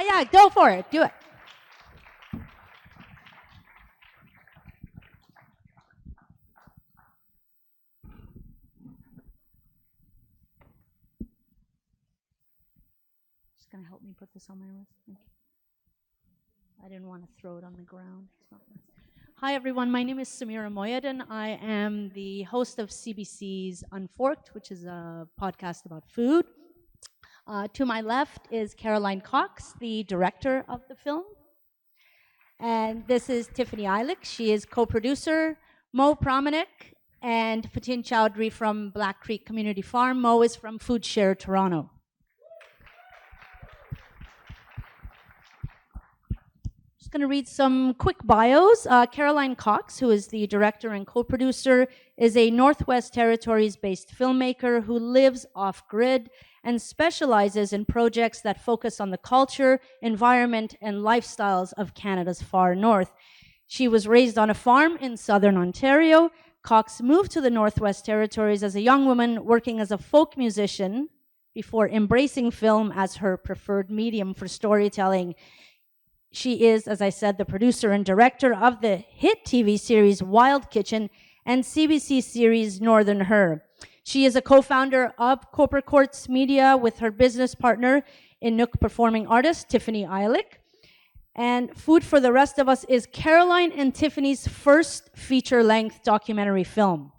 Yeah, go for it. Do it. Just gonna help me put this on my list. Thank you. I didn't want to throw it on the ground. It's not nice. Hi, everyone. My name is Samira Mohyeddin. I am the host of CBC's Unforked, which is a podcast about food. To my left is Caroline Cox, the director of the film. And this is Tiffany Ayalik. She is co-producer. Pramanick and Fatin Chowdhury from Black Creek Community Farm. Mo is from FoodShare Toronto. Going to read some quick bios. Caroline Cox, who is the director and co-producer, is a Northwest Territories-based filmmaker who lives off-grid and specializes in projects that focus on the culture, environment, and lifestyles of Canada's far north. She was raised on a farm in southern Ontario. Cox moved to the Northwest Territories as a young woman working as a folk musician before embracing film as her preferred medium for storytelling. She is, as I said, the producer and director of the hit TV series Wild Kitchen and CBC series Northern Her. She is a co-founder of Corporate Courts Media with her business partner, Inuk performing artist Tiffany Ayalik. And Food for the Rest of Us is Caroline and Tiffany's first feature-length documentary film.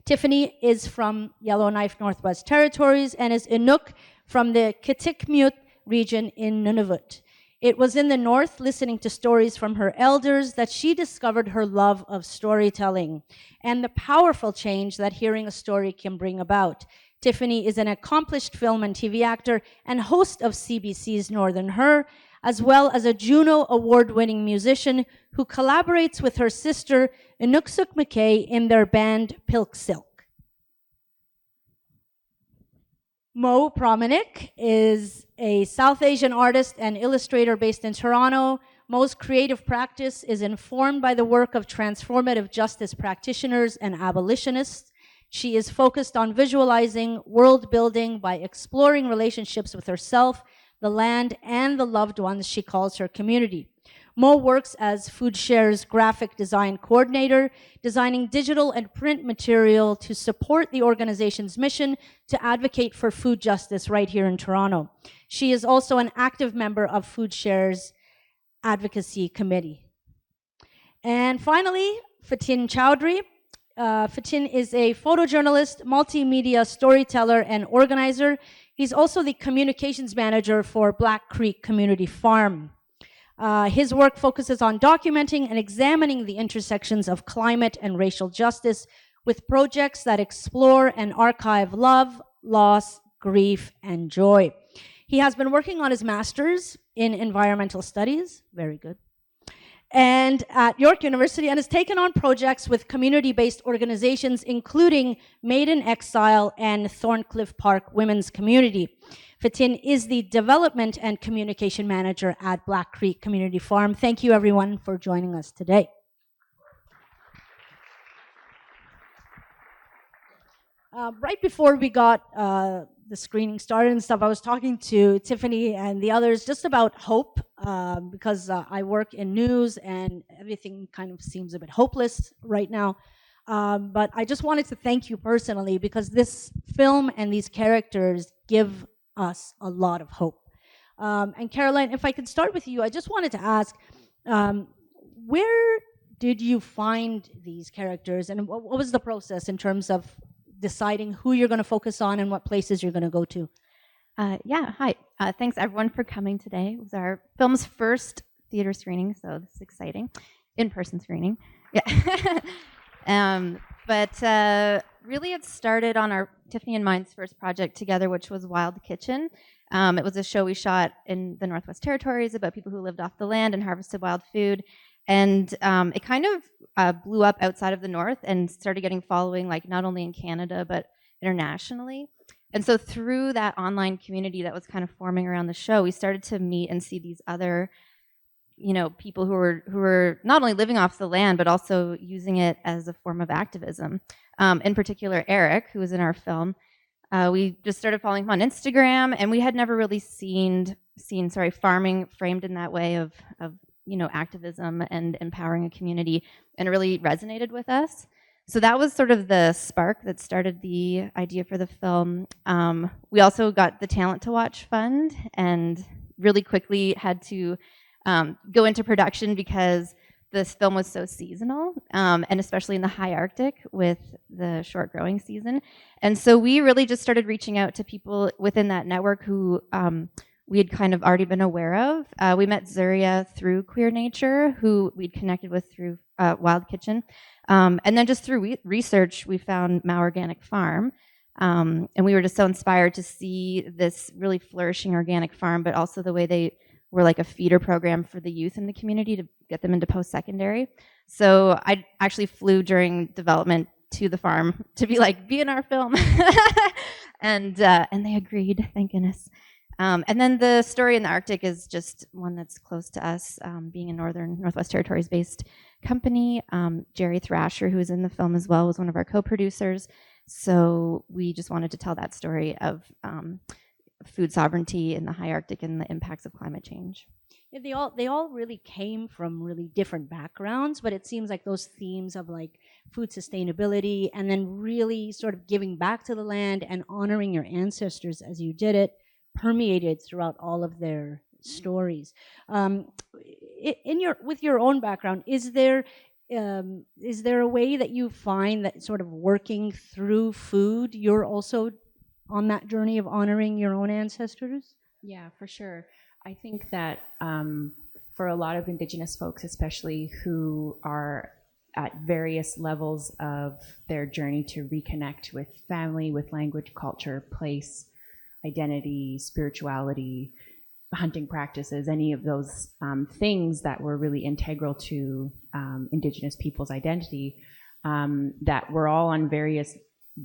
Tiffany is from Yellowknife, Northwest Territories, and is Inuk from the Kitikmeot region in Nunavut. It was in the north, listening to stories from her elders, that she discovered her love of storytelling and the powerful change that hearing a story can bring about. Tiffany is an accomplished film and TV actor and host of CBC's Northern Her, as well as a Juno Award-winning musician who collaborates with her sister, Inuksuk McKay, in their band Pilk Silk. Mo Pramanick is a South Asian artist and illustrator based in Toronto. Mo's creative practice is informed by the work of transformative justice practitioners and abolitionists. She is focused on visualizing world building by exploring relationships with herself, the land, and the loved ones she calls her community. Mo works as FoodShare's graphic design coordinator, designing digital and print material to support the organization's mission to advocate for food justice right here in Toronto. She is also an active member of FoodShare's Advocacy Committee. And finally, Fatin Chowdhury. Fatin is a photojournalist, multimedia storyteller, and organizer. He's also the communications manager for Black Creek Community Farm. His work focuses on documenting and examining the intersections of climate and racial justice with projects that explore and archive love, loss, grief, and joy. He has been working on his master's in environmental studies, very good, and at York University, and has taken on projects with community-based organizations, including Made in Exile and Thorncliffe Park Women's Community. Fatin is the Development and Communication Manager at Black Creek Community Farm. Thank you, everyone, for joining us today. Right before we got the screening started and stuff, I was talking to Tiffany and the others just about hope, because I work in news and everything kind of seems a bit hopeless right now. But I just wanted to thank you personally, because this film and these characters give us a lot of hope. And Caroline, if I could start with you, I just wanted to ask, where did you find these characters, and what was the process in terms of deciding who you're going to focus on and what places you're going to go to? Yeah, hi. Thanks everyone for coming today. It was our film's first theater screening, so this is exciting. In-person screening. Yeah. But really it started on our Tiffany and mine's first project together, which was Wild Kitchen. It was a show we shot in the Northwest Territories about people who lived off the land and harvested wild food. And it kind of blew up outside of the North and started getting following, like not only in Canada, but internationally. And so through that online community that was kind of forming around the show, we started to meet and see these other, you know, people who were not only living off the land, but also using it as a form of activism. In particular, Eric, who was in our film, We just started following him on Instagram, and we had never really seen farming framed in that way of activism and empowering a community, and it really resonated with us. So that was sort of the spark that started the idea for the film. We also got the Talent to Watch fund and really quickly had to go into production because this film was so seasonal, and especially in the high Arctic with the short growing season. And so we really just started reaching out to people within that network who we had kind of already been aware of. We met Zuria through Queer Nature, who we'd connected with through Wild Kitchen. And then just through research, we found Mao Organic Farm. And we were just so inspired to see this really flourishing organic farm, but also the way they were like a feeder program for the youth in the community to get them into post-secondary. So I actually flew during development to the farm to be in our film. And they agreed, thank goodness. And then the story in the Arctic is just one that's close to us, being a Northwest Territories based company. Jerry Thrasher, who was in the film as well, was one of our co-producers. So we just wanted to tell that story of food sovereignty in the high Arctic and the impacts of climate change. Yeah, they all really came from really different backgrounds, but it seems like those themes of like food sustainability and then really sort of giving back to the land and honoring your ancestors as you did it permeated throughout all of their stories. With your own background, is there a way that you find that sort of working through food, you're also on that journey of honoring your own ancestors? Yeah, for sure. I think that for a lot of Indigenous folks, especially who are at various levels of their journey to reconnect with family, with language, culture, place, identity, spirituality, hunting practices, any of those things that were really integral to Indigenous people's identity, that we're all on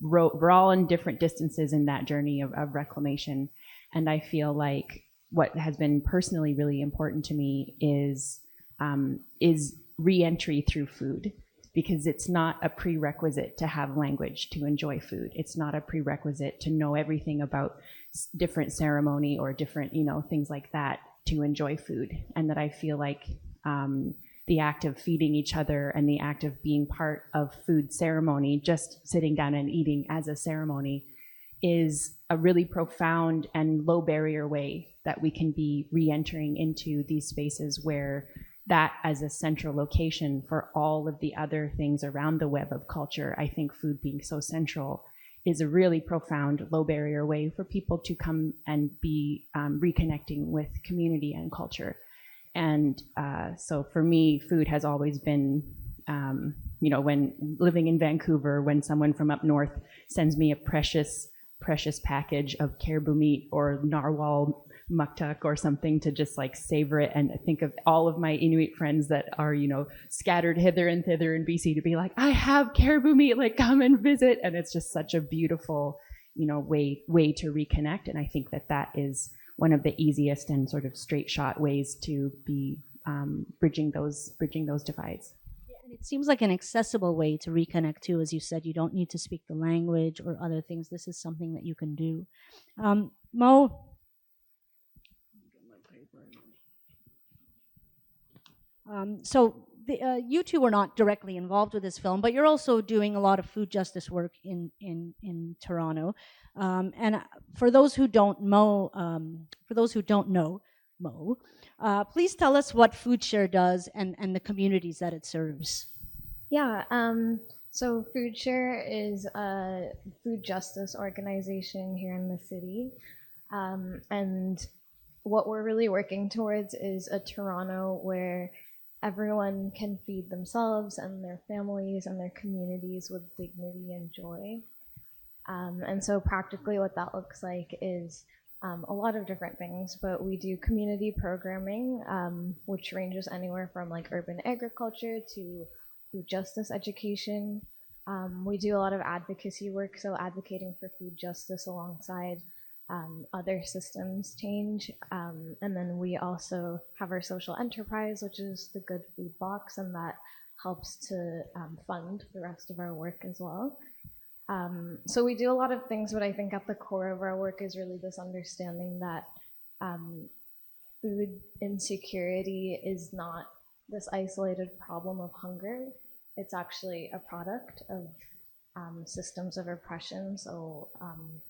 we're all in different distances in that journey of reclamation. And I feel like what has been personally really important to me is re-entry through food, because it's not a prerequisite to have language to enjoy food. It's not a prerequisite to know everything about different ceremony or different, things like that to enjoy food. And that I feel like the act of feeding each other and the act of being part of food ceremony, just sitting down and eating as a ceremony, is a really profound and low barrier way that we can be re-entering into these spaces where that as a central location for all of the other things around the web of culture. I think food being so central is a really profound low barrier way for people to come and be reconnecting with community and culture. And so for me, food has always been, when living in Vancouver, when someone from up north sends me a precious package of caribou meat or narwhal muktuk or something to just savor it, and think of all of my Inuit friends that are, scattered hither and thither in BC to be like, I have caribou meat, come and visit. And it's just such a beautiful, way to reconnect. And I think that is one of the easiest and sort of straight shot ways to be bridging those divides. And it seems like an accessible way to reconnect too. As you said, you don't need to speak the language or other things. This is something that you can do. Mo? You two were not directly involved with this film, but you're also doing a lot of food justice work in Toronto. And for those who don't know Mo, please tell us what FoodShare does and the communities that it serves. Yeah, so FoodShare is a food justice organization here in the city. And what we're really working towards is a Toronto where everyone can feed themselves and their families and their communities with dignity and joy. And so practically what that looks like is a lot of different things, but we do community programming, which ranges anywhere from urban agriculture to food justice education. We do a lot of advocacy work, so advocating for food justice alongside other systems change. And then we also have our social enterprise, which is the Good Food Box, and that helps to fund the rest of our work as well. So we do a lot of things, but I think at the core of our work is really this understanding that food insecurity is not this isolated problem of hunger. It's actually a product of systems of oppression, so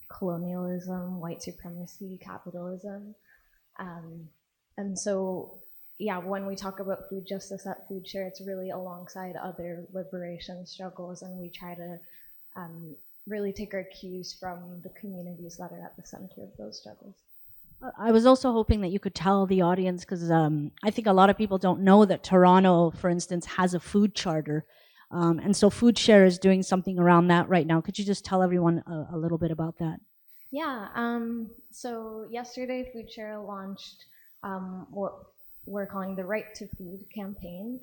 colonialism, white supremacy, capitalism. And so, yeah, when we talk about food justice at FoodShare, it's really alongside other liberation struggles, and we try to really take our cues from the communities that are at the center of those struggles. I was also hoping that you could tell the audience, because I think a lot of people don't know that Toronto, for instance, has a food charter. And so FoodShare is doing something around that right now. Could you just tell everyone a little bit about that? Yeah, so yesterday FoodShare launched what we're calling the Right to Food campaign.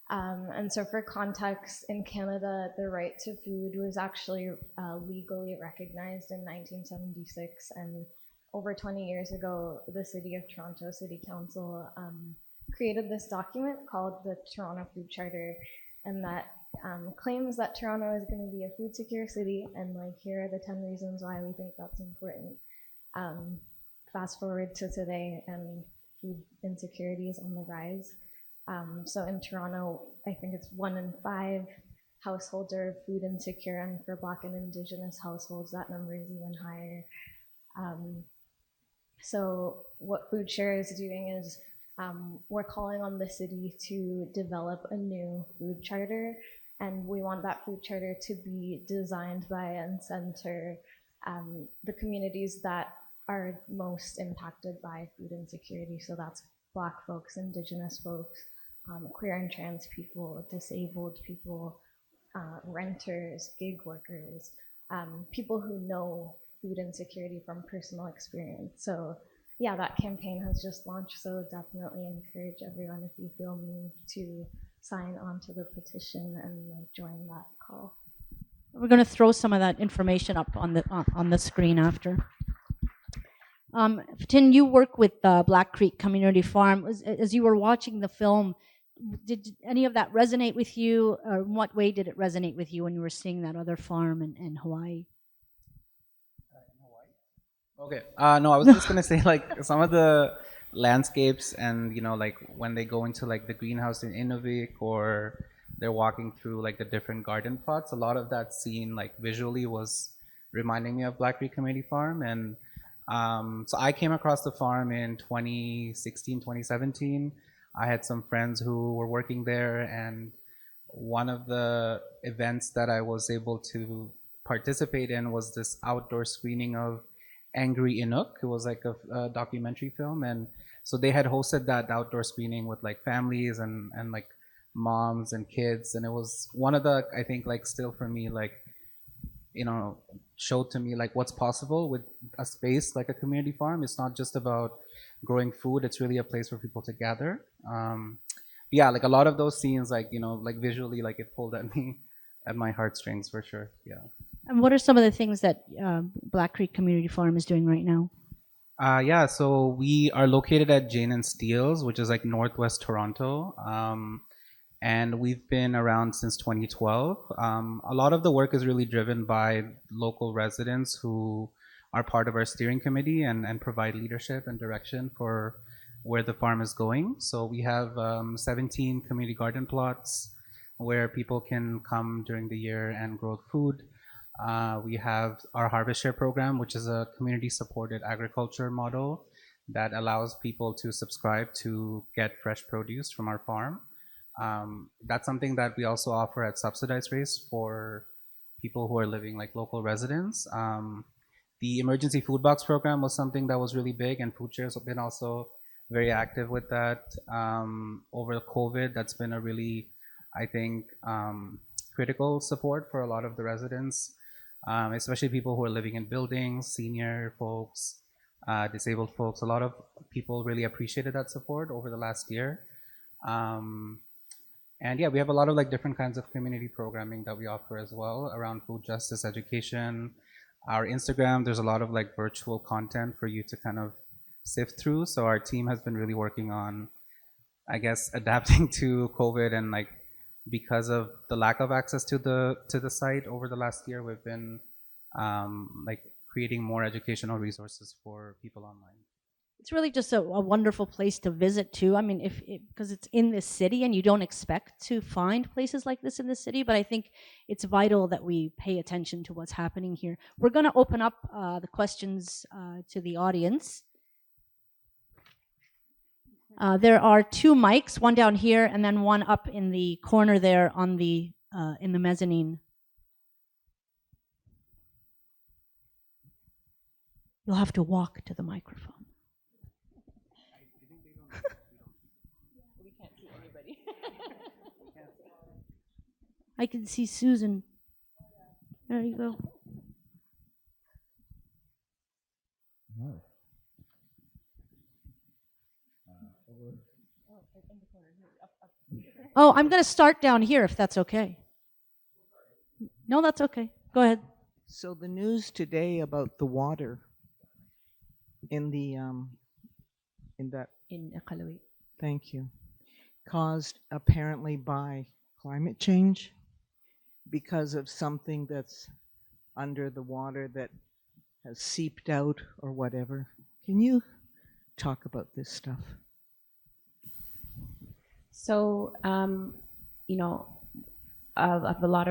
And so for context, in Canada, the right to food was actually legally recognized in 1976. And over 20 years ago, the City of Toronto City Council created this document called the Toronto Food Charter, and that claims that Toronto is going to be a food secure city, and like here are the 10 reasons why we think that's important. Fast forward to today, and food insecurity is on the rise. So in Toronto, I think it's 1 in 5 households are food insecure, and for Black and Indigenous households, that number is even higher. So what FoodShare is doing is we're calling on the city to develop a new food charter, and we want that food charter to be designed by and center the communities that are most impacted by food insecurity. So that's Black folks, Indigenous folks, queer and trans people, disabled people, renters, gig workers, people who know food insecurity from personal experience. So yeah, that campaign has just launched, so definitely encourage everyone, if you feel moved, to sign on to the petition and join that call. We're going to throw some of that information up on the screen after. Fatin, you work with Black Creek Community Farm. As you were watching the film, did any of that resonate with you, or in what way did it resonate with you when you were seeing that other farm in Hawaii? Okay. No, I was just gonna say, like, some of the landscapes, and like when they go into like the greenhouse in Inuvik, or they're walking through like the different garden plots, a lot of that scene, like visually, was reminding me of Black Creek Community Farm. And so I came across the farm in 2016, 2017. I had some friends who were working there, and one of the events that I was able to participate in was this outdoor screening of Angry Inuk. It was like a documentary film, and so they had hosted that outdoor screening with like families and like moms and kids, and it was one of the, I think, like, still for me, like, showed to me like what's possible with a space like a community farm. It's not just about growing food, it's really a place for people to gather. Yeah, like a lot of those scenes, like, like visually, like it pulled at me, at my heartstrings for sure. Yeah. And what are some of the things that Black Creek Community Farm is doing right now? Yeah, so we are located at Jane and Steeles, which is like northwest Toronto. And we've been around since 2012. A lot of the work is really driven by local residents who are part of our steering committee and provide leadership and direction for where the farm is going. So we have 17 community garden plots where people can come during the year and grow food. We have our HarvestShare program, which is a community-supported agriculture model that allows people to subscribe to get fresh produce from our farm. That's something that we also offer at subsidized rates for people who are living like local residents. The emergency food box program was something that was really big, and FoodShare has been also very active with that. Over COVID, that's been a really, I think, critical support for a lot of the residents, especially people who are living in buildings, senior folks, disabled folks. A lot of people really appreciated that support over the last year. And yeah, we have a lot of like different kinds of community programming that we offer as well around food justice education. Our Instagram, there's a lot of like virtual content for you to kind of sift through. So our team has been really working on, I guess, adapting to COVID and like because of the lack of access to the site over the last year, we've been like creating more educational resources for people online. It's really just a wonderful place to visit too. I mean, because it's in this city and you don't expect to find places like this in the city, but I think it's vital that we pay attention to what's happening here. We're going to open up the questions to the audience. There are 2 mics, one down here and then one up in the corner there on the in the mezzanine. You'll have to walk to the microphone. We can't see anybody. I can see Susan. There you go. Hi. Oh, I'm going to start down here if that's okay. No, that's okay. Go ahead. So the news today about the water in the In Iqaluit. thank you, caused apparently by climate change because of something that's under the water that has seeped out or whatever. Can you talk about this stuff? So, you know, I have a lot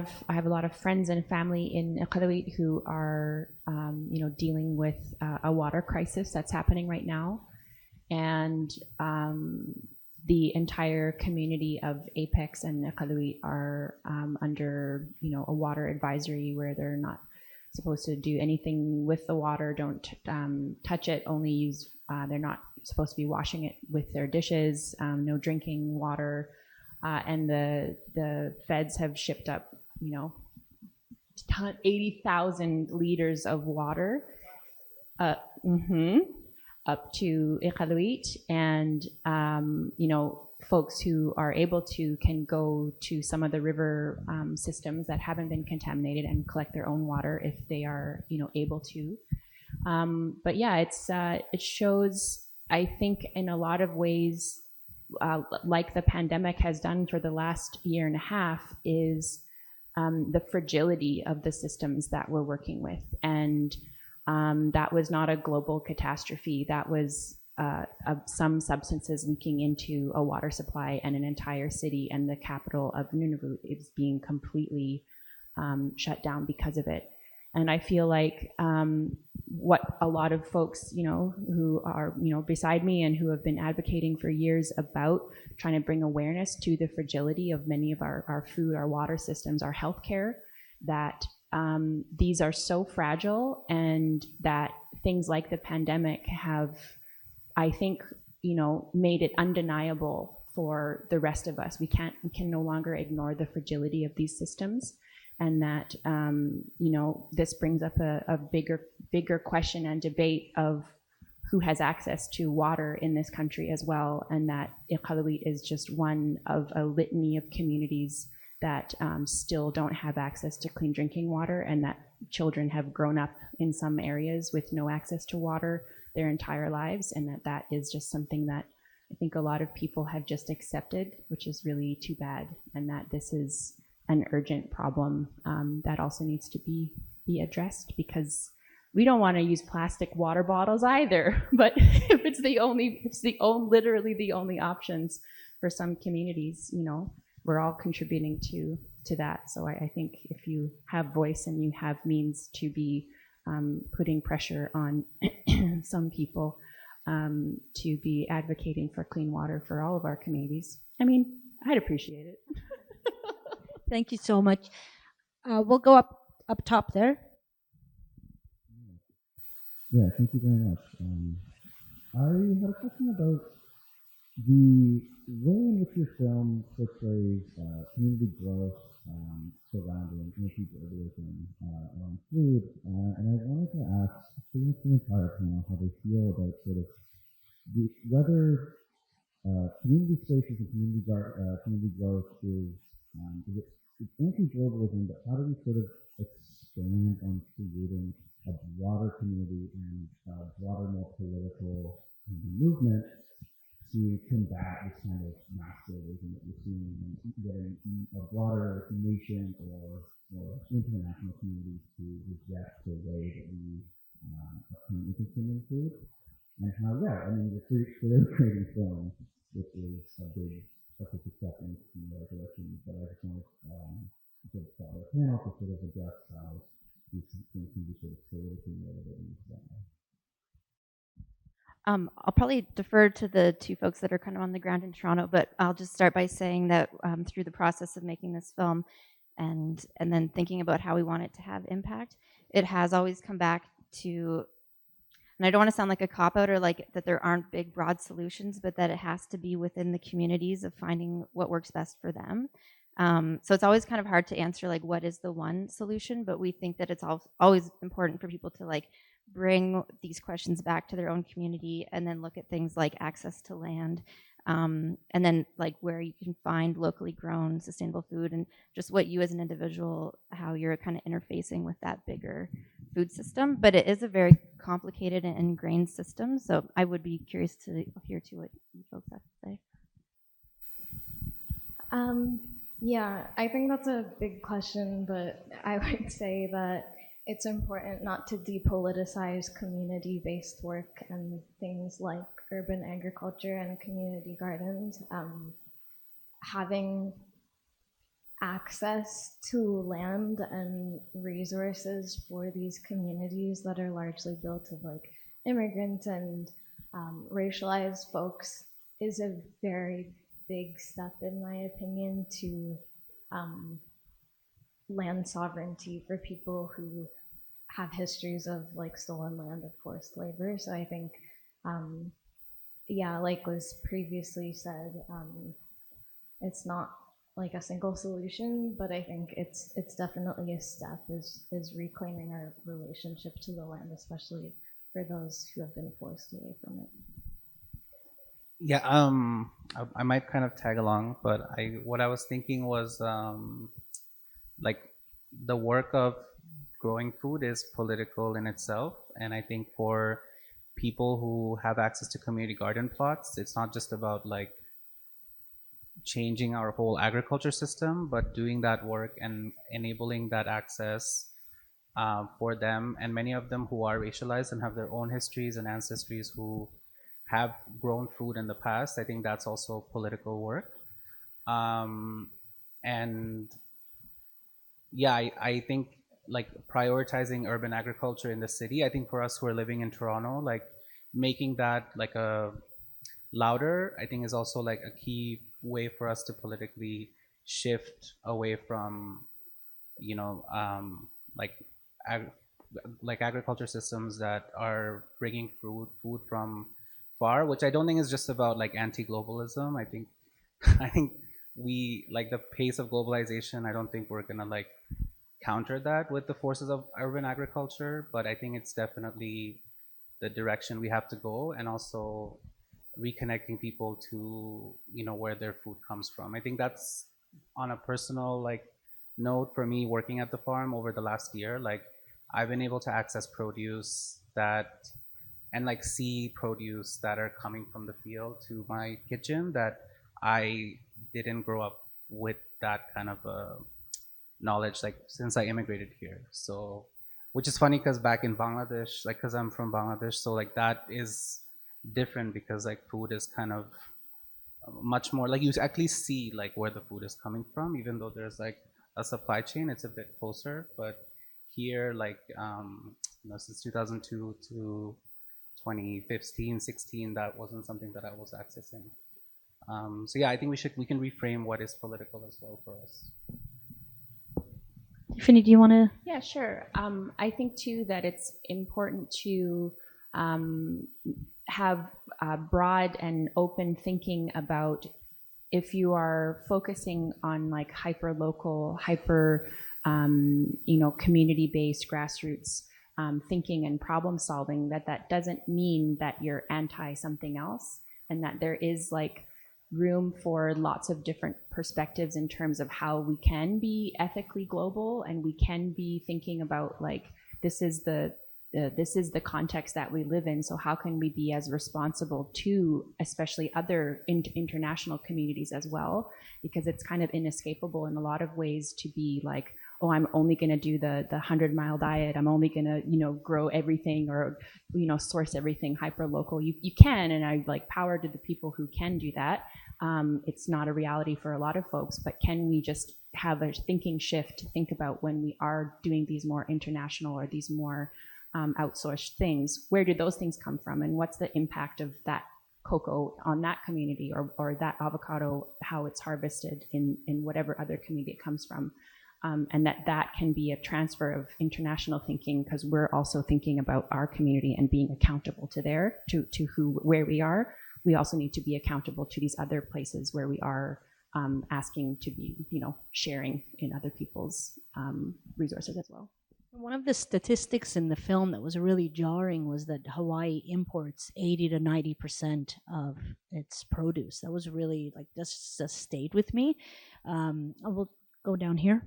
of friends and family in Iqaluit who are, you know, dealing with a water crisis that's happening right now, and the entire community of Apex and Iqaluit are under, you know, a water advisory where they're not supposed to do anything with the water. Don't touch it. Only use. They're not supposed to be washing it with their dishes. No drinking water. And the feds have shipped up, you know, 80,000 liters of water up to Iqaluit, and you know, folks who are able to can go to some of the river systems that haven't been contaminated and collect their own water if they are, you know, able to. But yeah, it shows, I think, in a lot of ways, like the pandemic has done for the last year and a half, is the fragility of the systems that we're working with. And that was not a global catastrophe. That was some substances leaking into a water supply, and an entire city and the capital of Nunavut is being completely shut down because of it. And I feel like what a lot of folks, you know, who are, you know, beside me and who have been advocating for years about trying to bring awareness to the fragility of many of our food, our water systems, our healthcare, that these are so fragile, and that things like the pandemic have, I think, you know, made it undeniable for the rest of us. We can no longer ignore the fragility of these systems. And that, you know, this brings up a bigger question and debate of who has access to water in this country as well, and that Iqaluit is just one of a litany of communities that still don't have access to clean drinking water, and that children have grown up in some areas with no access to water their entire lives, and that is just something that I think a lot of people have just accepted, which is really too bad, and that this is an urgent problem that also needs to be addressed, because we don't want to use plastic water bottles either. But if it's literally the only options for some communities, you know, we're all contributing to that. So I think if you have voice and you have means to be putting pressure on some people to be advocating for clean water for all of our communities, I mean, I'd appreciate it. Thank you so much. We'll go up top there. Yeah, thank you very much. I had a question about the way in which your film portrays community growth surrounding food urbanism around food, and I wanted to ask the entire panel how they feel about sort of whether community spaces and community growth is it's anti-globalism, but how do we sort of expand on creating a broader community and a broader, more political movement to combat this kind of mass terrorism that we're seeing, and getting a broader nation or international communities to reject the way that we are currently consuming food, and how, yeah, I mean, they're creating film, which is a big step in the right direction. But I just wanted to follow the panel to sort of address how these things can be sort of forward-looking a little bit in this way. I'll probably defer to the two folks that are kind of on the ground in Toronto, but I'll just start by saying that through the process of making this film and then thinking about how we want it to have impact, it has always come back to, and I don't want to sound like a cop-out or like that there aren't big, broad solutions, but that it has to be within the communities of finding what works best for them. So it's always kind of hard to answer like what is the one solution, but we think that it's always important for people to like bring these questions back to their own community and then look at things like access to land, and then like where you can find locally grown sustainable food, and just what you as an individual, how you're kind of interfacing with that bigger food system. But it is a very complicated and ingrained system, so I would be curious to hear too what you folks have to say. Yeah, I think that's a big question, but I would say that it's important not to depoliticize community-based work and things like urban agriculture and community gardens. Having access to land and resources for these communities that are largely built of like immigrants and racialized folks is a very big step, in my opinion, to land sovereignty for people who have histories of like stolen land of forced labor. So I think, yeah, like was previously said, it's not like a single solution, but I think it's definitely a step, is reclaiming our relationship to the land, especially for those who have been forced away from it. Yeah, I might kind of tag along, but what I was thinking was like the work of growing food is political in itself, and I think for people who have access to community garden plots, it's not just about like changing our whole agriculture system, but doing that work and enabling that access for them, and many of them who are racialized and have their own histories and ancestries who have grown food in the past. I think that's also political work. And yeah, I think like prioritizing urban agriculture in the city, I think for us who are living in Toronto, like making that like a louder, I think is also like a key way for us to politically shift away from, you know, like agriculture systems that are bringing food from far, which I don't think is just about like anti-globalism. I think we like the pace of globalization. I don't think we're gonna like counter that with the forces of urban agriculture, but I think it's definitely the direction we have to go, and also reconnecting people to, you know, where their food comes from. I think that's on a personal like note for me, working at the farm over the last year, like I've been able to access produce that and like see produce that are coming from the field to my kitchen that I didn't grow up with that kind of knowledge like since I immigrated here. So, which is funny because back in Bangladesh, like because I'm from Bangladesh, so like that is different because like food is kind of much more like you actually see like where the food is coming from, even though there's like a supply chain, it's a bit closer. But here, like you know, since 2002 to 2015, 16, that wasn't something that I was accessing. So yeah, I think we can reframe what is political as well for us. Tiffany, do you want to? Yeah, sure. I think too that it's important to have broad and open thinking about if you are focusing on like hyper local, hyper you know, community-based grassroots thinking and problem solving, that doesn't mean that you're anti something else, and that there is like room for lots of different perspectives in terms of how we can be ethically global, and we can be thinking about like this is the this is the context that we live in. So how can we be as responsible to, especially other international communities as well? Because it's kind of inescapable in a lot of ways to be like, oh, I'm only going to do the 100-mile diet. I'm only going to, grow everything or, source everything hyper local. You can, and I like power to the people who can do that. It's not a reality for a lot of folks, but can we just have a thinking shift to think about when we are doing these more international or these more outsourced things, where do those things come from, and what's the impact of that cocoa on that community, or that avocado, how it's harvested in whatever other community it comes from. And that can be a transfer of international thinking, because we're also thinking about our community and being accountable to where we are. We also need to be accountable to these other places where we are asking to be, sharing in other people's resources as well. One of the statistics in the film that was really jarring was that Hawaii imports 80 to 90% of its produce. That was really this just stayed with me. I will go down here.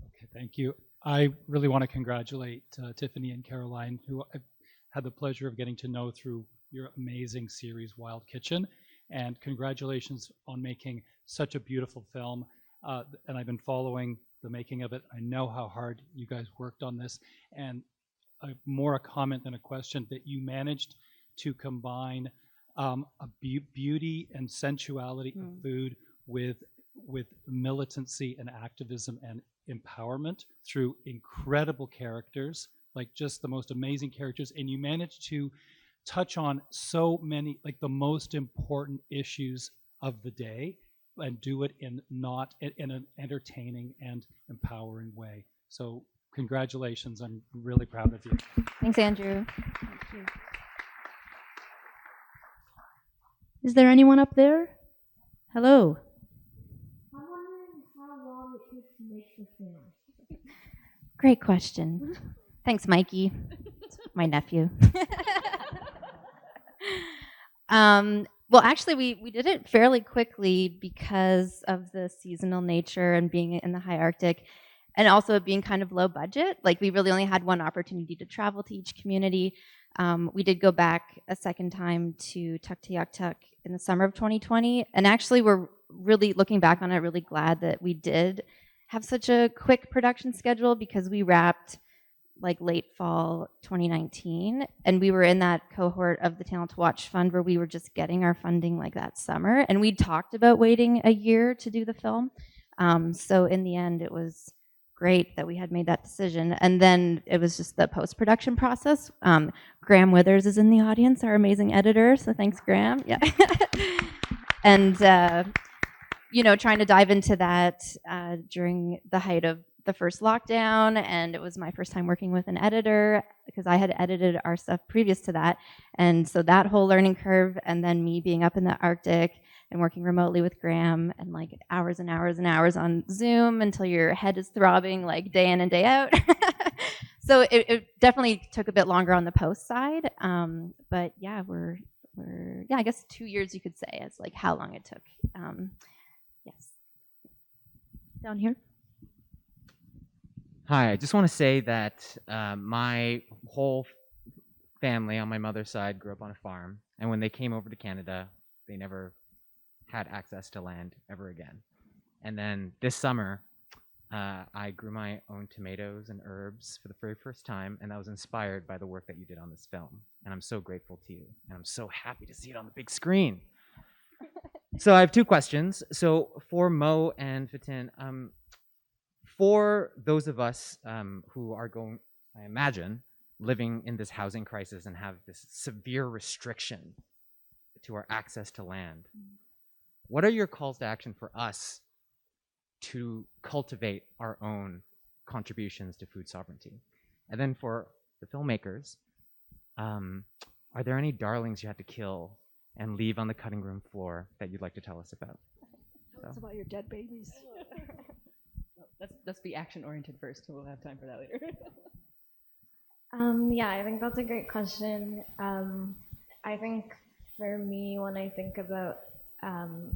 Okay, thank you. I really want to congratulate Tiffany and Caroline, who I've had the pleasure of getting to know through your amazing series, Wild Kitchen. And congratulations on making such a beautiful film. And I've been following the making of it. I know how hard you guys worked on this. And more a comment than a question, that you managed to combine a beauty and sensuality of food with militancy and activism and empowerment through incredible characters, like just the most amazing characters. And you managed to touch on so many, the most important issues of the day, and do it in an entertaining and empowering way. So congratulations. I'm really proud of you. Thanks, Andrew. Thank you. Is there anyone up there? Hello. I'm wondering how long it takes to make the film. Great question. Thanks, Mikey, my nephew. Well, actually, we did it fairly quickly because of the seasonal nature and being in the high Arctic, and also it being kind of low budget. We really only had one opportunity to travel to each community. We did go back a second time to Tuktoyaktuk in the summer of 2020, and actually we're really, looking back on it, really glad that we did have such a quick production schedule, because we wrapped late fall 2019, and we were in that cohort of the Talent to Watch Fund where we were just getting our funding that summer, and we talked about waiting a year to do the film. So in the end, it was great that we had made that decision. And then it was just the post-production process. Graham Withers is in the audience, our amazing editor, so thanks, Graham. Yeah. And trying to dive into that during the height of the first lockdown, and it was my first time working with an editor, because I had edited our stuff previous to that. And so that whole learning curve, and then me being up in the Arctic and working remotely with Graham, and hours and hours and hours on Zoom until your head is throbbing day in and day out. So it definitely took a bit longer on the post side. But yeah, we're I guess 2 years you could say is how long it took. Yes. Down here. Hi, I just want to say that my whole family on my mother's side grew up on a farm, and when they came over to Canada, they never had access to land ever again. And then this summer, I grew my own tomatoes and herbs for the very first time, and that was inspired by the work that you did on this film. And I'm so grateful to you, and I'm so happy to see it on the big screen. So I have two questions. So for Mo and Fatin, for those of us who are going, I imagine, living in this housing crisis and have this severe restriction to our access to land, what are your calls to action for us to cultivate our own contributions to food sovereignty? And then for the filmmakers, are there any darlings you had to kill and leave on the cutting room floor that you'd like to tell us about? Tell us about your dead babies. Let's be action-oriented first, and we'll have time for that later. Yeah, I think that's a great question. I think for me, when I think about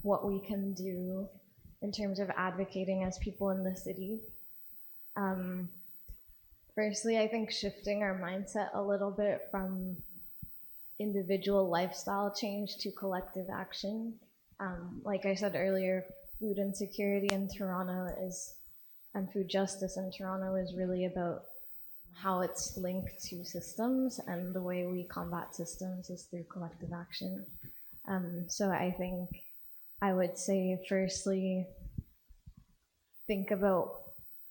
what we can do in terms of advocating as people in the city, firstly, I think shifting our mindset a little bit from individual lifestyle change to collective action. Like I said earlier, food insecurity in Toronto and food justice in Toronto is really about how it's linked to systems, and the way we combat systems is through collective action. So I think I would say, firstly, think about,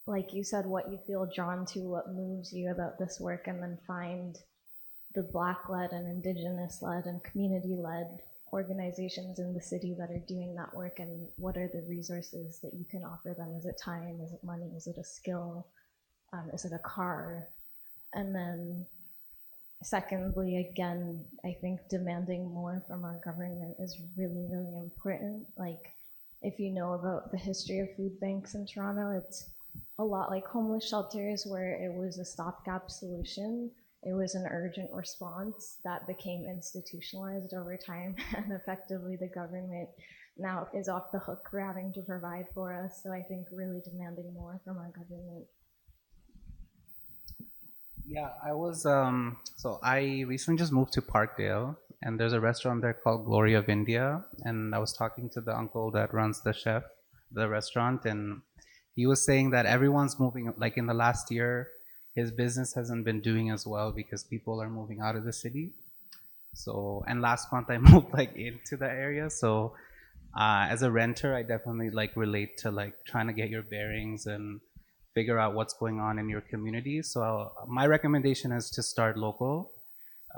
like you said, what you feel drawn to, what moves you about this work, and then find the Black-led and Indigenous-led and community-led organizations in the city that are doing that work, and what are the resources that you can offer them. Is it time? Is it money? Is it a skill? Is it a car? And then secondly, again, I think demanding more from our government is really, really important. Like, if you know about the history of food banks in Toronto, it's a lot like homeless shelters, where it was a stopgap solution. It was an urgent response that became institutionalized over time, and effectively the government now is off the hook for having to provide for us. So I think really demanding more from our government. Yeah, I was, so I recently just moved to Parkdale, and there's a restaurant there called Glory of India, and I was talking to the uncle that runs the restaurant, and he was saying that everyone's moving, like in the last year, his business hasn't been doing as well because people are moving out of the city. So, and last month I moved like into the area, so as a renter, I definitely like relate to like trying to get your bearings and figure out what's going on in your community. So my recommendation is to start local,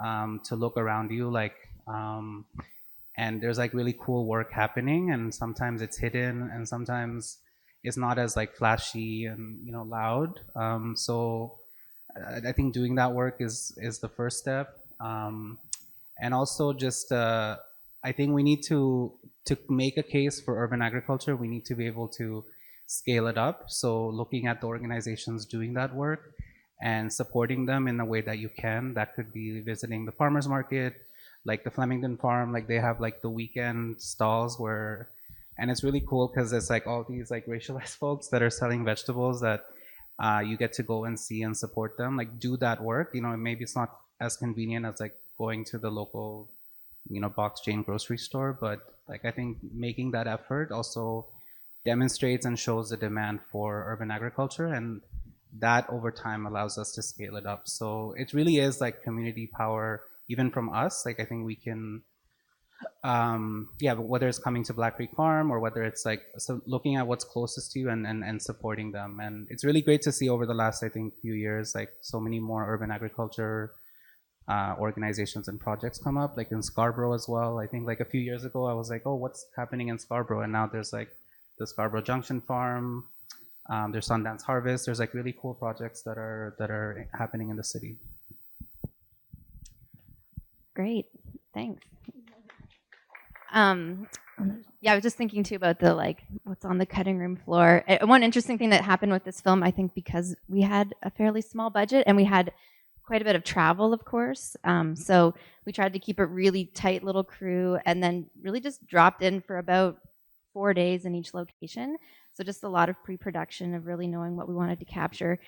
to look around you, like, and there's like really cool work happening, and sometimes it's hidden, and sometimes it's not as like flashy and loud. So I think doing that work is the first step, and also just I think we need to make a case for urban agriculture. We need to be able to scale it up. So looking at the organizations doing that work and supporting them in the way that you can. That could be visiting the farmers market, like the Flemington farm. Like they have like the weekend stalls where, and it's really cool because it's like all these like racialized folks that are selling vegetables that you get to go and see and support them. Like do that work. Maybe it's not as convenient as like going to the local, box chain grocery store, but like I think making that effort also demonstrates and shows the demand for urban agriculture, and that over time allows us to scale it up. So it really is like community power, even from us. Like I think we can, but whether it's coming to Black Creek Farm or whether it's like looking at what's closest to you and supporting them. And it's really great to see over the last, I think, few years, like so many more urban agriculture organizations and projects come up, like in Scarborough as well. I think like a few years ago, I was like, oh, what's happening in Scarborough? And now there's like the Scarborough Junction Farm, there's Sundance Harvest. There's like really cool projects that are happening in the city. Great, thanks. Yeah, I was just thinking too about the like what's on the cutting room floor. One interesting thing that happened with this film, I think, because we had a fairly small budget and we had quite a bit of travel, of course. So we tried to keep a really tight little crew, and then really just dropped in for about 4 days in each location. So just a lot of pre-production of really knowing what we wanted to capture.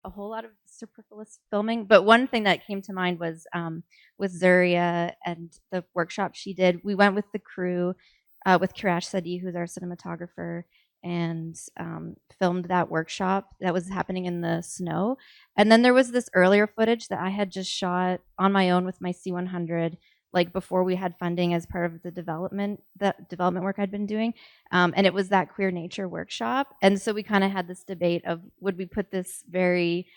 A whole lot of superfluous filming. But one thing that came to mind was with Zuria and the workshop she did. We went with the crew, with Kirash Sadi, who's our cinematographer, and filmed that workshop that was happening in the snow. And then there was this earlier footage that I had just shot on my own with my C100, like before we had funding as part of the development work I'd been doing. And it was that queer nature workshop. And so we kind of had this debate of, would we put this very,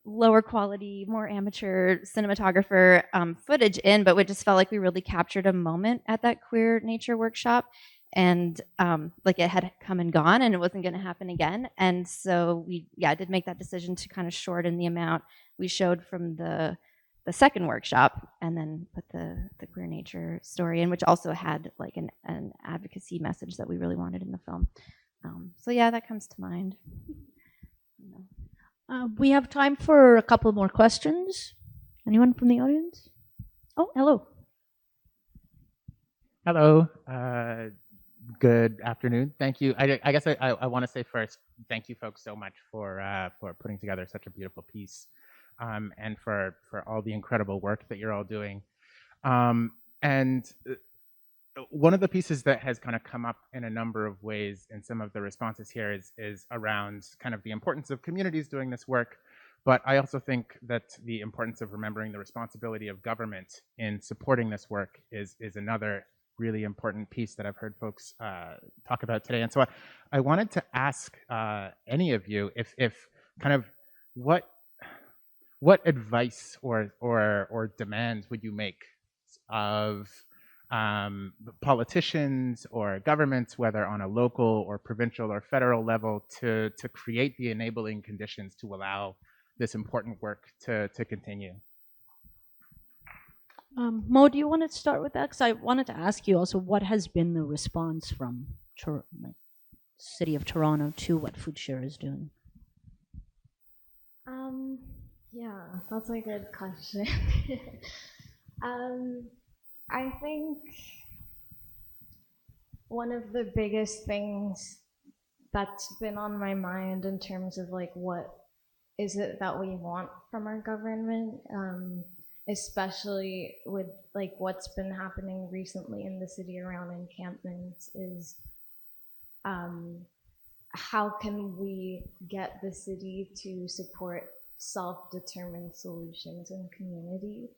lower quality, more amateur cinematographer footage in, but we just felt like we really captured a moment at that queer nature workshop. And like it had come and gone and it wasn't going to happen again. And so we did make that decision to kind of shorten the amount we showed from the second workshop, and then put the queer nature story in, which also had like an advocacy message that we really wanted in the film. So yeah, that comes to mind. We have time for a couple more questions. Anyone from the audience? Oh, hello. Hello. Good afternoon. Thank you. I guess I want to say first, thank you folks so much for putting together such a beautiful piece, and for all the incredible work that you're all doing. And one of the pieces that has kind of come up in a number of ways in some of the responses here is around kind of the importance of communities doing this work. But I also think that the importance of remembering the responsibility of government in supporting this work is another really important piece that I've heard folks talk about today. And so I wanted to ask any of you if kind of what advice or demands would you make of politicians or governments, whether on a local or provincial or federal level, to create the enabling conditions to allow this important work to continue? Mo, do you want to start with that? Because I wanted to ask you also, what has been the response from City of Toronto to what FoodShare is doing? Yeah, that's a good question. I think one of the biggest things that's been on my mind in terms of like what is it that we want from our government, especially with like what's been happening recently in the city around encampments, is how can we get the city to support self-determined solutions in community?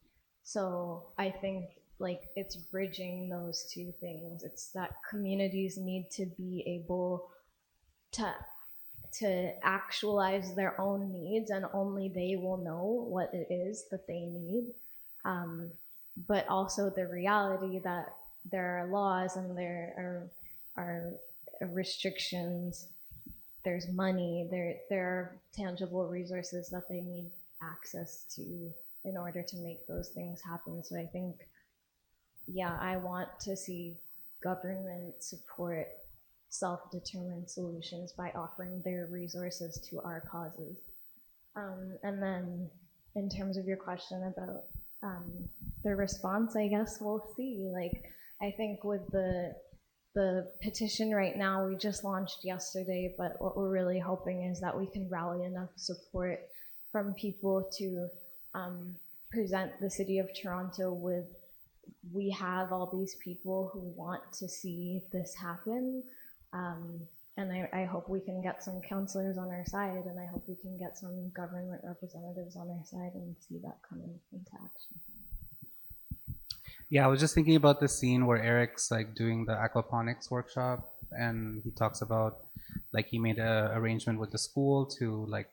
So I think like it's bridging those two things. It's that communities need to be able to actualize their own needs, and only they will know what it is that they need. But also the reality that there are laws and there are restrictions, there's money, there are tangible resources that they need access to in order to make those things happen. So I think, yeah, I want to see government support self-determined solutions by offering their resources to our causes. And then in terms of your question about the response, I guess we'll see. Like, I think with the petition right now, we just launched yesterday, but what we're really hoping is that we can rally enough support from people to present the City of Toronto with, we have all these people who want to see this happen. And I hope we can get some councillors on our side, and I hope we can get some government representatives on our side and see that coming into action. Yeah, I was just thinking about the scene where Eric's like doing the aquaponics workshop, and he talks about like he made a arrangement with the school to like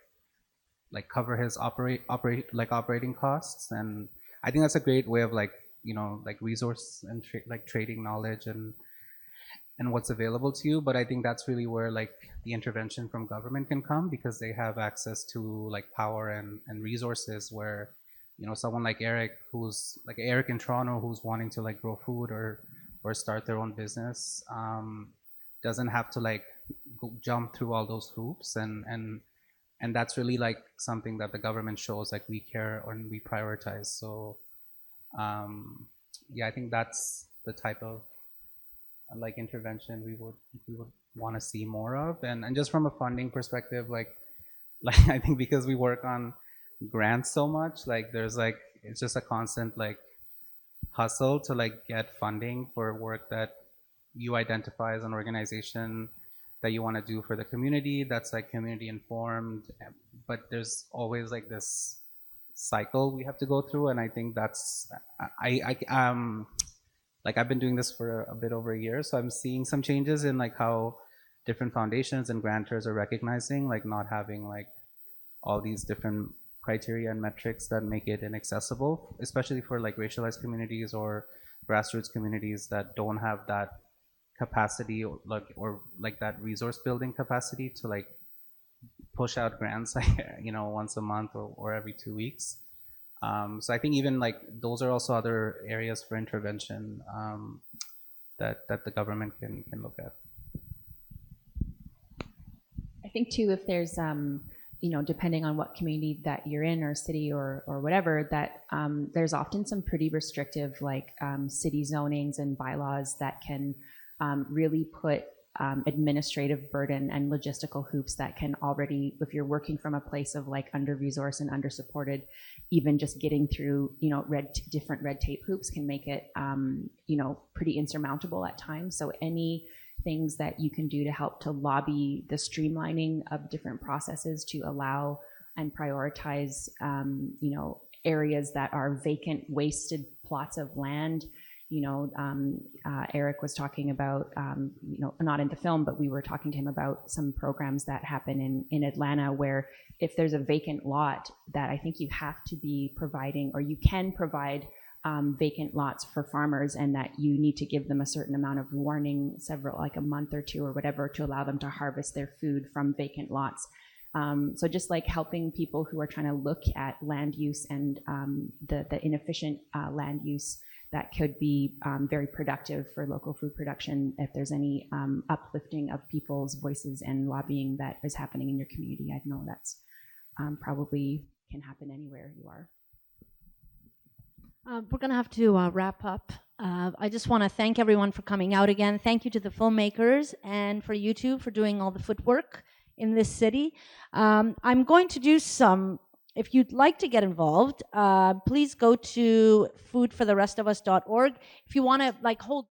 cover his operating costs, and I think that's a great way of like, you know, like resource and trading knowledge and what's available to you. But I think that's really where like the intervention from government can come, because they have access to like power and resources where, you know, someone like Eric, who's like Eric in Toronto, who's wanting to like grow food or start their own business, doesn't have to like jump through all those hoops, and that's really like something that the government shows like we care and we prioritize. So yeah, I think that's the type of like intervention we would want to see more of. And just from a funding perspective, like I think because we work on grants so much, like there's like, it's just a constant like hustle to like get funding for work that you identify as an organization that you want to do for the community, that's like community informed. But there's always like this cycle we have to go through, and I think that's like I've been doing this for a bit over a year, so I'm seeing some changes in like how different foundations and grantors are recognizing like not having like all these different criteria and metrics that make it inaccessible, especially for like racialized communities or grassroots communities that don't have that capacity or like that resource building capacity to like push out grants like, you know, once a month or every 2 weeks. So I think even like those are also other areas for intervention that the government can look at. I think too, if there's you know, depending on what community that you're in or city or whatever, that there's often some pretty restrictive like city zonings and bylaws that can really put administrative burden and logistical hoops that can already, if you're working from a place of like under-resourced and under-supported, even just getting through, you know, different red tape hoops can make it, you know, pretty insurmountable at times. So any things that you can do to help to lobby the streamlining of different processes to allow and prioritize, you know, areas that are vacant, wasted plots of land. You know, Eric was talking about, you know, not in the film, but we were talking to him about some programs that happen in Atlanta where if there's a vacant lot that I think you have to be providing, or you can provide vacant lots for farmers, and that you need to give them a certain amount of warning, like a month or two or whatever, to allow them to harvest their food from vacant lots. So just like helping people who are trying to look at land use and the inefficient land use that could be very productive for local food production. If there's any uplifting of people's voices and lobbying that is happening in your community, I know that's probably can happen anywhere you are. We're going to have to wrap up. I just want to thank everyone for coming out again. Thank you to the filmmakers and for you two for doing all the footwork in this city. I'm going to do some, if you'd like to get involved, please go to foodfortherestofus.org. If you want to like hold